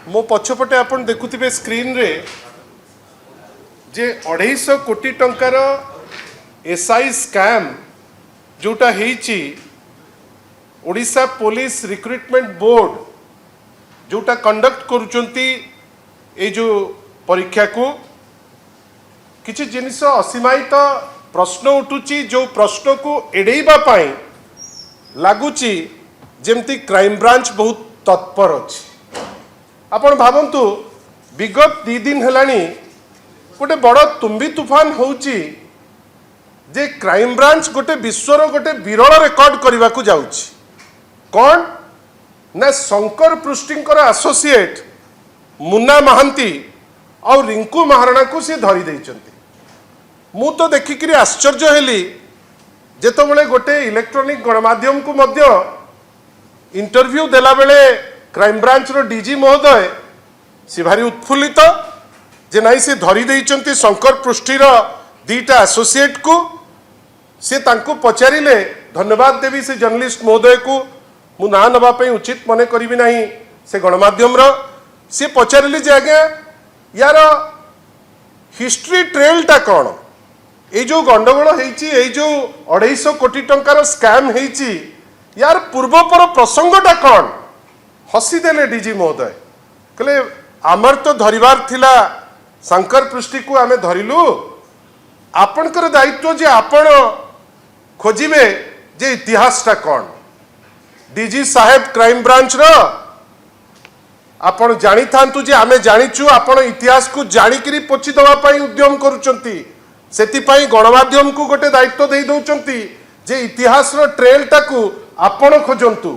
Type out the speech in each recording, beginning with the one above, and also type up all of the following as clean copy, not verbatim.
मो पछपटे आपण देखुथिबे स्क्रीन रे जे 250 कोटी टंकार एसआई स्कैम जोटा हेची ओडिशा पुलिस रिक्रुटमेंट बोर्ड जोटा कंडक्ट करुचंती ए जो परीक्षा को किछि जिनिस असीमायित प्रश्न उठुची जो प्रश्न को एडेइबा पाई लागुची जेमती क्राइम ब्रांच बहुत तत्पर अछि। आपण भावंतु विगत 2 दिन हेलानी गोटे बड़ तुम्बी तूफान होउची जे क्राइम ब्रांच गोटे विश्वर गोटे विरल रेकर्ड करने को जाउची। कौन ना शंकर पृष्टिंकर एसोसिएट मुन्ना महांती और रिंकू महाराणा को सी धरी देइचंती। मु तो देखिक आश्चर्य हेली जेतबेले गोटे इलेक्ट्रॉनिक गणमाध्यम को मध्य इंटरव्यू देला बेले क्राइम ब्रांच रो डीजी महोदय सी भारी उत्फुल्लित जे नाई से धरी देइचंती शंकर पृष्टिर 2टा एसोसिएट को से तांको पचारिले धन्यवाद देवी से जर्नलिस्ट महोदय को मु ना नबा पे उचित मने करिबि नाही से गणमाध्यम रो से पचारिले जे आज्ञा यार हिस्ट्री ट्रेलटा कौन ये जो गंडगोल होइची ये जो 250 कोटी टंकार स्कैम होइची यार पूर्वपर प्रसंगटा कौन हसीदेले डीजी महोदय कहले आमर तो धरिबार थिला शंकर पृष्टि को आमे धरिलु आपनकर दायित्व जे आपण खोजिबे जे इतिहासटा कौन डीजी साहेब क्राइम ब्रांच रो आपण जानी थांतु जे आमे जानिचु आपण इतिहास को जानिकरी पोछि दवा पई उद्यम करूचंती सेति पई गणमाध्यम को गोटे दायित्व देई दउचंती जे इतिहास रो ट्रेलटा को आपण खोजंतु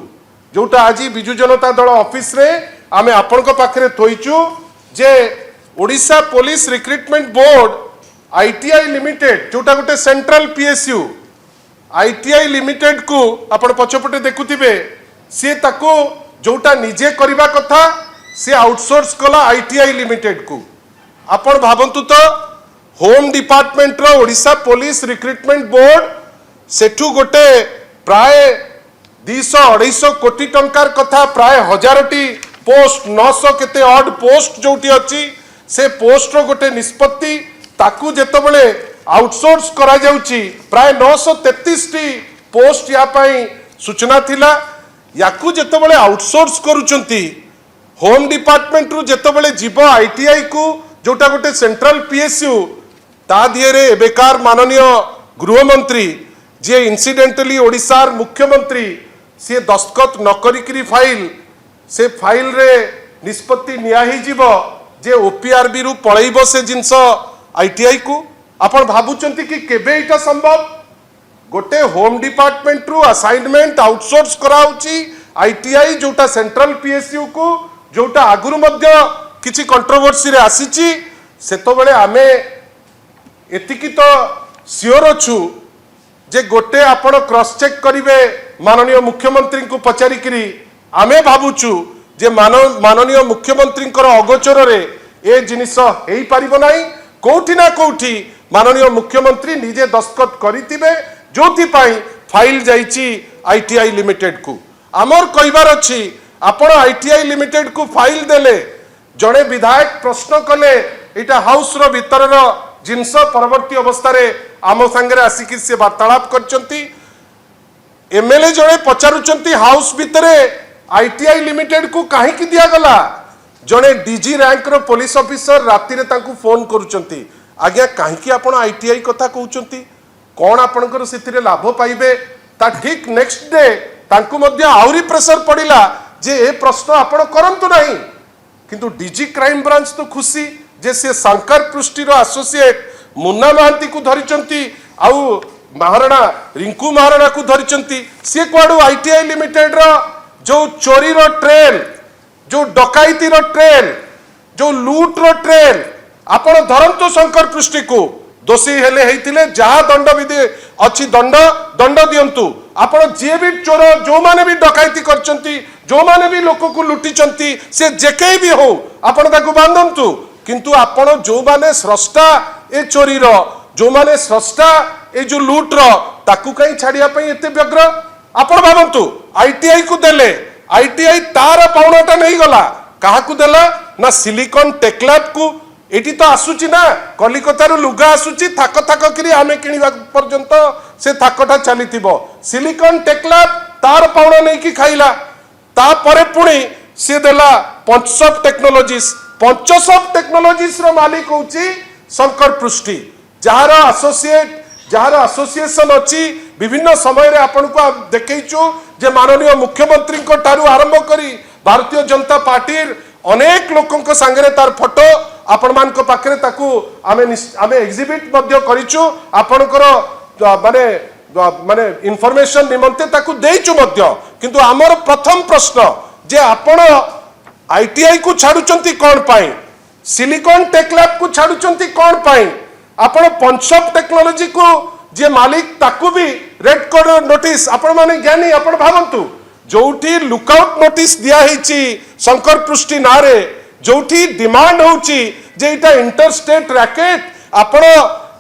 जोटा आज बिजु जनता दल ऑफिस रे आमे आपण को पाखरे थोइचु जे Odisha police recruitment board ITI limited जोटा गोटे सेंट्रल पीएसयू आईटीआई लिमिटेड को आपण पछपटे देखुथिबे से ताको जोटा निजे करिबा कथा से आउटसोर्स कला आईटीआई लिमिटेड को आपण भाबंतु तो होम डिपार्टमेंट रो ओडिशा पुलिस रिक्रुटमेंट बोर्ड सेठू गोटे प्राय 200-250 कोटी टंकार कथा प्राय 1000टी पोस्ट 900 केते ऑड पोस्ट जोटी अछि से पोस्ट रो गोटे निष्पत्ति ताकू जेतबेले आउटसोर्स करा जाउची प्राय 933 टी पोस्ट या पाई सूचना थिला याकू जेतबेले आउटसोर्स करूचंती होम डिपार्टमेंट रु जेतबेले जीव आईटीआई को जोटा गोटे सेंट्रल पीएसयू ता दिएरे एबेकार माननीय गृहमंत्री जे इंसिडेंटली ओडिशार मुख्यमंत्री सी दस्तखत न करिकरी फाइल से फाइल रे निष्पत्ति निया ही जीवो जे ओपीआरबी रु पळैबो से जिंस आईटीआई को आपण भाबुचंती कि केबे इटा संभव गोटे होम डिपार्टमेंट रु असाइनमेंट आउटसोर्स कराउची आईटीआई जोटा सेंट्रल पीएसयू को जोटा आगुरु मध्य किछि कंट्रोवर्सी रे आसीची सेतबेले आमे एतिकी तो सियोर अछु जे गोटे आपण क्रॉस चेक करिवे माननीय मुख्यमंत्री को पचारिकरी आमे भाबुचु जे माननीय मुख्यमंत्री अगोचर रे ए जिनिस हेई पारिबो नाही कोठी ना कोठी माननीय मुख्यमंत्री निजे दस्तखत करितिबे जोथि पाई फाइल जाइची आईटीआई लिमिटेड को आमर कहिबार अछि आपण आईटीआई लिमिटेड को फाइल देले जड़े विधायक प्रश्न कले एटा हाउस रो भीतर रो जिनस परवर्ती अवस्था रे आम संगे आसिकी से वार्तालाप करचंती एमएलए जड़े पचारुचंती हाउस भितरे आईटीआई लिमिटेड को काहे की दिया गला जड़े डीजी रैंक रो पुलिस ऑफिसर राति रे तांकू फोन करूचंती आज्ञा काहे की आपण आईटीआई कथा कहउचंती कोन आपनकर सेतिरे लाभ पाइबे ता ठीक नेक्स्ट डे तांकू मध्य आउरी प्रेशर पड़िला जे ए प्रश्न आपण करंतु नाही किंतु डीजी क्राइम ब्रांच तो खुशी जे से शंकर पृष्टिर एसोसिएट मुन्ना महांती को धरिचंती आउ महाराणा रिंकू महाराणा को धरिचंती से कुआडू आईटीआई लिमिटेड रो जो चोरी रो ट्रेल जो डकायती रो ट्रेल जो लूट रो ट्रेल आपण धरंतु शंकर पृष्टि को दोषी हेले हेतिले जहा दंड विधि अछि दंड दियंतु आपण जे भी चोर जो माने भी डकायती करचंती जो माने भी लोक को लुटिचंती से जेके भी हो आपण ताकू बांधंतु किंतु आपण जो माने स्रष्टा ए चोरी रो जो माने स्रष्टा ए जो लूट रो ताकू कहीं छाड़िया पई एते व्यग्र आपण भाबंतु आईटीआई को देले आईटीआई तार पाउणाटा नहीं गला काहाकू देला ना सिलिकॉन टेक्लैब को एटी तो आसुची ना कलिकतार लुगा आसुची थाक थाक करी आमे किनिबा पर्यंत से थाकटा चलीथिबो सिलिकॉन टेक्लैब तार पाउणा नै कि खाइला ता परे पुणी से देला पंचसॉफ्ट टेक्नोलॉजीज रो मालिक होची शंकर पृष्टि जहार एसोसिएशन अच्छी विभिन्न समय रे आपन को देखैछु जे माननीय मुख्यमंत्री को तारु आरंभ करी भारतीय जनता पार्टी अनेक लोकंक संगे तार फोटो आपण मान को पाखरे ताकू आमे एग्जिबिट मध्य करिछु आपनकर माने माने इन्फॉर्मेशन निमंते ताकू देइछु मध्य किंतु हमर प्रथम प्रश्न जे आपण आईटीआई को छाडुचंती कोन पाई सिलिकॉन टेक्लैब को छाडुचंती कोन पाई आपण पंचसॉफ्ट टेक्नोलॉजी को जे मालिक ताकू भी रेड कार्ड नोटिस आपण माने ज्ञानी आपण भावंतु जोठी लुकआउट नोटिस दिया हिची शंकर पृष्टि नारे जोठी डिमांड होची जे इटा इंटरस्टेट रैकेट आपण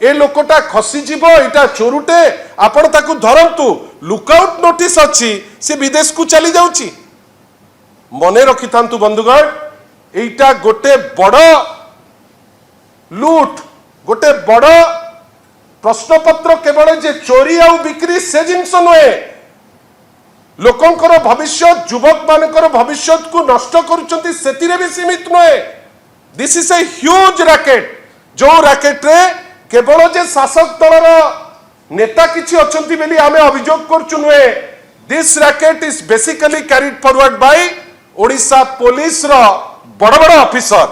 ए लोकटा खसी जीवो इटा चोरुटे आपण ताकू धरंतु लुकआउट नोटिस अछि से विदेश को चली जाउची मने रखि थांतु बंधुगण एटा गोटे बड़ लूट गोटे बड़ प्रश्नपत्र केवल जे चोरी आउ बिक्री से जिनस नुहे लोकंकर भविष्य युवक मानकर भविष्य को नष्ट करुचंती सेतिरे भी सीमित नुहे this is a huge racket जो रैकेट रे केवल जे शासक दलर नेता किछि अछंती बेली आमे अभियोग करछु नुहे this racket is basically carried forward by Odisha police रो बड़ बड़ ऑफिसर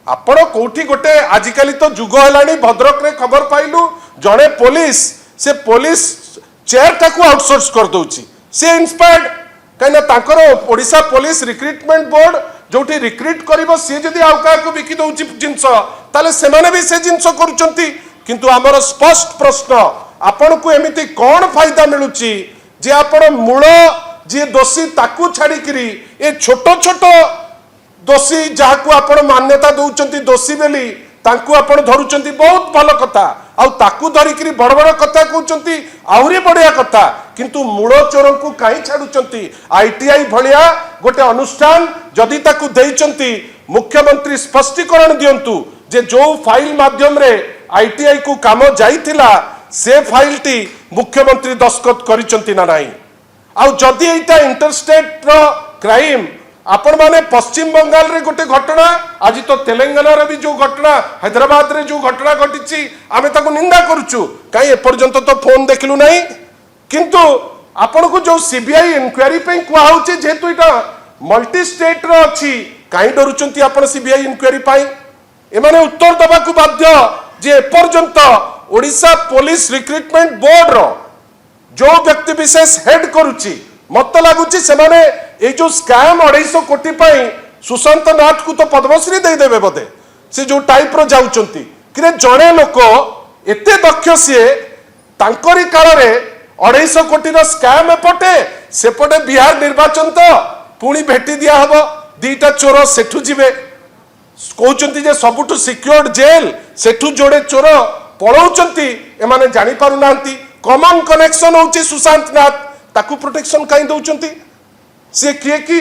आपण कोठी गोटे आजिकली तो जुग हेलानी भद्रक रे खबर पाइलु जड़े पुलिस से पुलिस चेयर टाकू आउटसोर्स कर दउची से इंस्पायर्ड कहीं तांकर ओडिशा पुलिस रिक्रुटमेंट बोर्ड जोठी रिक्रुट करिवो से जदी आउ का को बिकी दउची जिंस ताले से माने भी से जिंस करूचंती किंतु हमर स्पष्ट प्रश्न आपण को एमिति कोन फायदा मिलुची जे आपण मूल जे दोषी ताकू छाड़ी करी ए छोटो छोटो दोषी जहाँ को आपण मान्यता दौरान दोषी बेली तांकू आपण धरुचंती बहुत भल कथा आउ ताकू धरिकरी बड़ बड़ कथा कहउचंती आहुरी बढ़िया कथा किंतु मूल चोर को कहीं छाड़ुचंती आईटीआई भलिया गोटे अनुष्ठान जदि ताकू देइचंती मुख्यमंत्री स्पष्टीकरण दियंतु जे जो फाइल माध्यम रे आईटीआई को काम जाइथिला से फाइल टी मुख्यमंत्री दस्खत करिचंती ना नाही आउ जदि एटा इंटरस्टेट रो क्राइम आपण माने पश्चिम बंगाल रे गोटे घटना आज तो तेलंगाना रे भी जो घटना हैदराबाद रे जो घटना घटिची आमे ताको निंदा करूछु काई ए पर्यंत तो फोन देखलु नाही किंतु आपण को जो सीबीआई इंक्वायरी पे कुआ होची जेतु इटा मल्टी स्टेट रो अछि काई डरुचंती आपण सीबीआई इंक्वायरी पाई ए माने उत्तर दबा को बाध्य जे ए पर्यंत ओडिशा पुलिस रिक्रुटमेंट बोर्ड रो जो व्यक्ति विशेष हेड करूची मत लगुची से माने ए जो स्कैम 250 कोटी पाई सुशांत नाथ को तो पद्मश्री दे देबे बोधे से जो टाइप रो जाउचंती कि जणे लोक एते दक्ष से तांकरी काल रे 250 कोटी रो स्कैम एपटे सेपटे बिहार निर्वाचन तो पुणी भेटी दिया हबो दीटा चोर सेठु जिवे कहउचंती जे सबुठु सिक्योर्ड जेल सेठु जोड़े चोर पळौचंती ए माने जानि पारु नांती कॉमन कनेक्शन होची सुशांत नाथ ताकू प्रोटेक्शन काई दउचंती से किए कि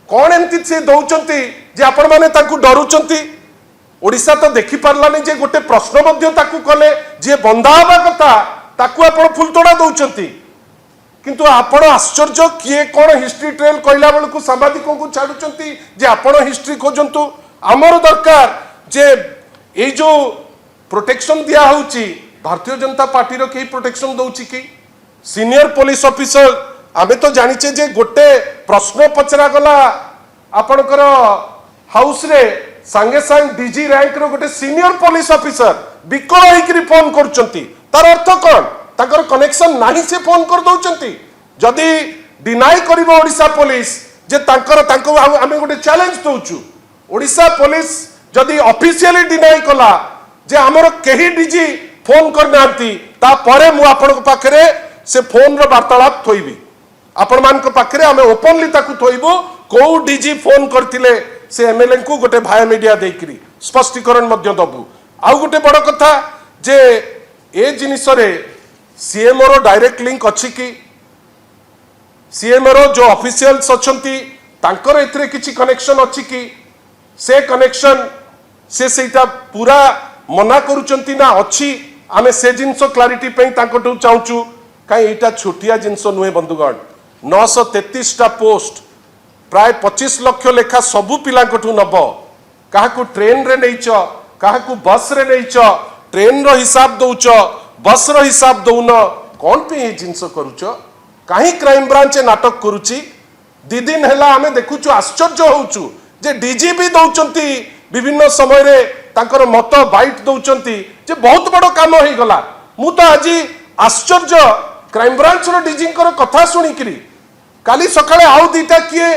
कौन एमती से दौचंती जे आपण माने ताकू डरुचंती ओडिशा तो देखि पारलानी जे गोटे प्रश्न मध्य ताकू कले जे बंधा हबा कथा ताकू आपण फुलतोड़ा दउचंती किंतु आपण आश्चर्य किए कौन हिस्ट्री ट्रेल कहला बेल को सांबादिकों को छाडुचंती जे आपण हिस्ट्री खोजंतु आमर दरकार जे ए जो प्रोटेक्शन दिया होची भारतीय जनता पार्टी रो के प्रोटेक्शन दउची की सीनियर पुलिस ऑफिसर आमे तो जानिचे जे गोटे प्रश्न पचरा गला आपनकर हाउस रे संगे संग डीजी रैंक रो गोटे सीनियर पुलिस ऑफिसर बिकल होइकरी फोन करचंती तार अर्थ कोन ताकर कनेक्शन नाही से फोन कर दउचंती जदी डिनाई करिवो ओडिशा पुलिस जे तांको आमे गोटे चैलेंज दउचु ओडिशा पुलिस जदी ऑफिशियली डिनाई कला जे हमर केही डीजी फोन करनांती ता परे मु आपन पाखरे से फोन रो वार्तालाप थोइबी आपण मान को पाखरे हमें ओपनली ताकू थोइबो को डीजी फोन करथिले से एमएलए को गोटे भाया मीडिया देकरी स्पष्टीकरण मध्य दबु आउ गोटे बड़ कथा जे ए जिनिस रे सीएम रो डायरेक्ट लिंक अछि कि सीएम रो जो ऑफिशियल्स अछंती तांकर एथिरे किछि कनेक्शन अछि कि से कनेक्शन से सेटा पूरा मना करूचंती ना अछि आमे से जिंस क्लारिटी पे तांकटू चाहूचु कहीं एटा छोटिया जिंस नुहे बंधुगण 933 टा पोस्ट प्राय 25 लाख लेखा सबु पिलांकटू नब काहाकू ट्रेन रे नैच काहाकू बस रे नैच ट्रेन रो हिसाब दौच बस रो हिसाब दौन कौन पे ये जिंस करूच कहीं क्राइम ब्रांच नाटक करुची दी दिन हैला आमे देखुचु आश्चर्य होउचु जे डीजीपी दौचंती विभिन्न समय रे तांकर मत बाइट दौचंती जे बहुत बड़ काम हो गला मु तो आज आश्चर्य क्राइम ब्रांच रो डीजी कथा शुणिकी काली सकाळे आउ दीटा किए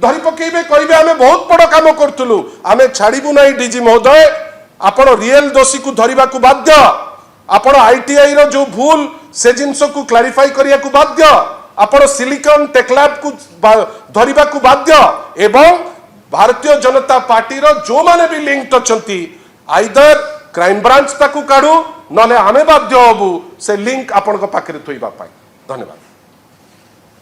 धरी पकेबे कहबे आमे बहुत बड़ काम करथुलु आमे छाड़िबु नाही डीजी महोदय आपण रियल दोषी को धरिबा को बाध्य आपण आईटीआई रो जो भूल से जिंस को क्लारिफाई करिया को बाध्य आपण सिलिकॉन टेक्लैब को धरिबा को बाध्य एवं भारतीय जनता पार्टी रो जो माने भी लिंक्ड अछंती आइदर क्राइम ब्रांच ताकू काढू नले आमे बाध्य होबु से लिंक आपण को पाखरे थोइबा पाई धन्यवाद।